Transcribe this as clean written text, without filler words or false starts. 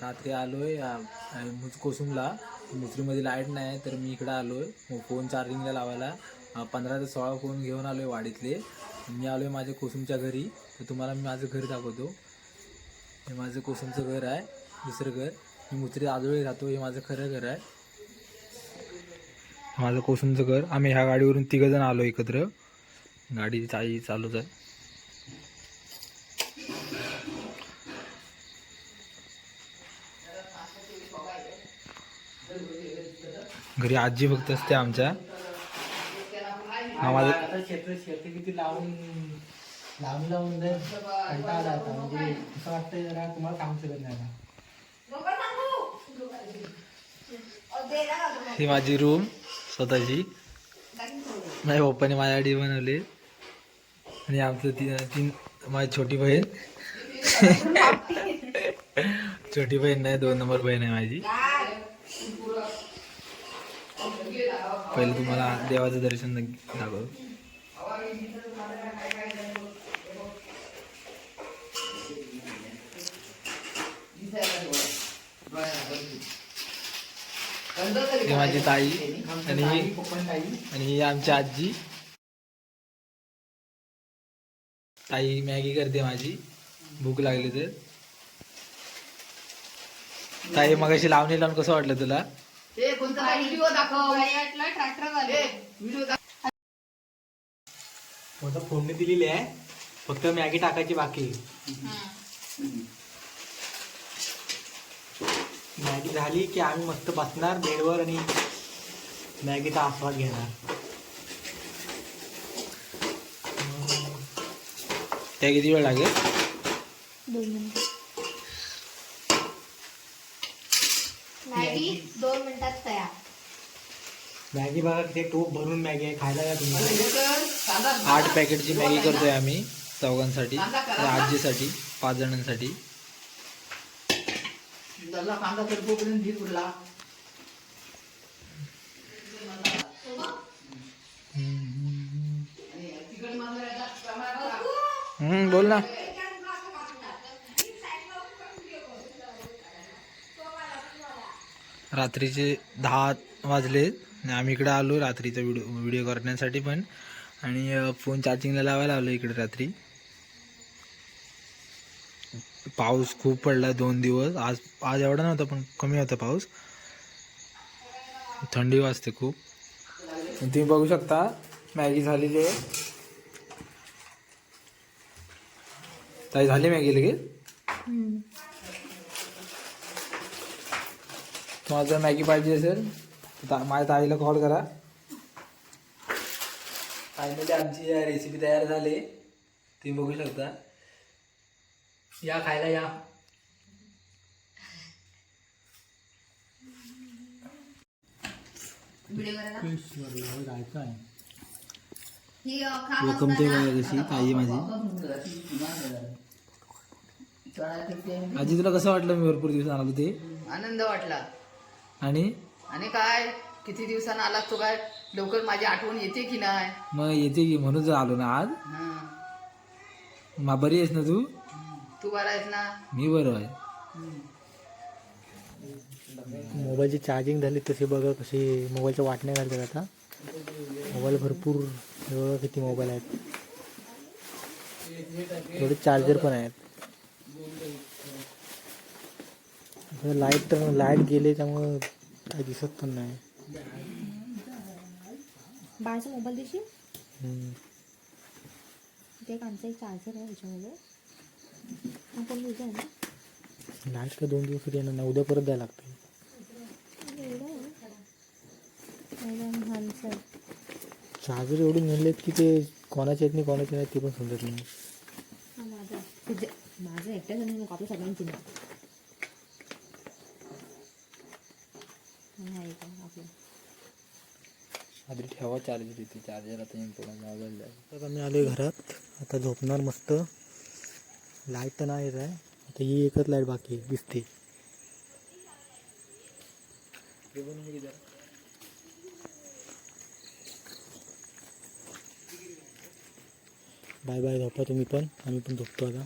रात्री आलोय कोसुमला. मुसरीमध्ये लाईट नाही तर मी इकडे आलोय फोन चार्जिंगला लावायला. 15 ते 16 फोन घेऊन आलोय वाडीतले. मी आलोय माझ्या कोसुमच्या घरी. तर तुम्हाला मी माझं घर दाखवतो. हे माझं कोसुमचं घर आहे, दुसरं घर. मी मुसरी आजोळी राहतो. हे माझं खरं घर आहे, माझं कोसुमचं घर. आम्ही ह्या गाडीवरून 3 जण आलो एकत्र. गाडी चालूच आहे. घरी आजी फक्त असते आमच्या. शेती किती लावून कंटाळा आता. म्हणजे असं वाटतंय जरा तुम्हाला सांगू शकत नाही ना. ही माझी रूम स्वतःची. माझ्या पप्पाने माझ्यासाठी बनवली. आणि आमचं तीन माझी छोटी बहीण. छोटी बहीण नाही, 2 नंबर बहीण आहे माझी. पहिले तुम्हाला देवाचं दर्शन दाखव. माझी ताई आणि ही आमची आजी. ताई मॅगी करते माझी, भूक लागली तर. ताई मगाशी लावणी लावून कसं वाटलं तुला? फोडणी दिलेली आहे, फक्त मॅगी टाकायची बाकी. मॅगी झाली की आम्ही मस्त बसणार बेडवर आणि मॅगीचा आस्वाद घेणार. त्या किती वेळ लागेल? 2 मिनिट. मॅगी 2 मिनिटात तयार. मॅगी बघा किती टोप भरून मॅगी आहे, खायला या तुम्ही. 8 पॅकेटची मॅगी करतोय आम्ही चौघांसाठी, आजीसाठी, 5 जणांसाठी. बोल ना. रात्रीचे 10 वाजले आणि आम्ही इकडे आलो रात्रीचा व्हिडिओ करण्यासाठी पण. आणि फोन चार्जिंगला लावायला आलो इकडे रात्री. पाऊस खूप पडला 2 दिवस. आज एवढा नव्हता पण कमी होता पाऊस. थंडी वाजते खूप. तुम्ही बघू शकता मॅगी झालेली आहे. ताई झाली मॅगी लगेच. तुम्हाला जर मॅगी पाहिजे असेल तर माझ्या ताईला कॉल करा. फायनली आमची रेसिपी तयार झाली, तुम्ही बघू शकता. या खायला या. कोकमते कशी ताई माझी. आजी तुला कसं वाटलं मी भरपूर दिवसांनी आलो ते? आनंद वाटला. आणि काय किती दिवसांना आला तो, काय लवकर माझी आठवण येते की नाही? मग येते की, म्हणून आलो ना आज. बरी आहेस ना तू? तू बरा आहेस ना? मी बरं आहे. मोबाईलची चार्जिंग झाली तशी बघा कशी मोबाईलच्या वाटण्या घालतात आता. मोबाईल भरपूर किती मोबाईल आहेत, थोडे चार्जर पण आहेत. लाईट गेले त्यामुळं काही दिसत पण नाही. बाळाचा मोबाईल देशील? ते आमचा एक चार्जर आहे त्याच्यामध्ये. आपण आहे ना. लाईट का 2 दिवस येणार नाही, उद्या परत द्यायला लागते. चार्जर एवढे नेलेत की ते कोणाचे आहेत नाही कोणाचे नाही ते पण समजत नाही. माझं एकट्याच नको, आपल्या सगळ्यांची नाही. आधी ठेवा चार्जर इथे. चार्जर आता इम्पॉर्टंट मोबाईल आहे. तर आम्ही आलोय घरात, आता झोपणार मस्त. लाईट तर नाही येत आहे आता, ही एकच लाईट बाकी दिसते. बाय बाय, झोपा तुम्ही पण, आम्ही पण झोपतो आता.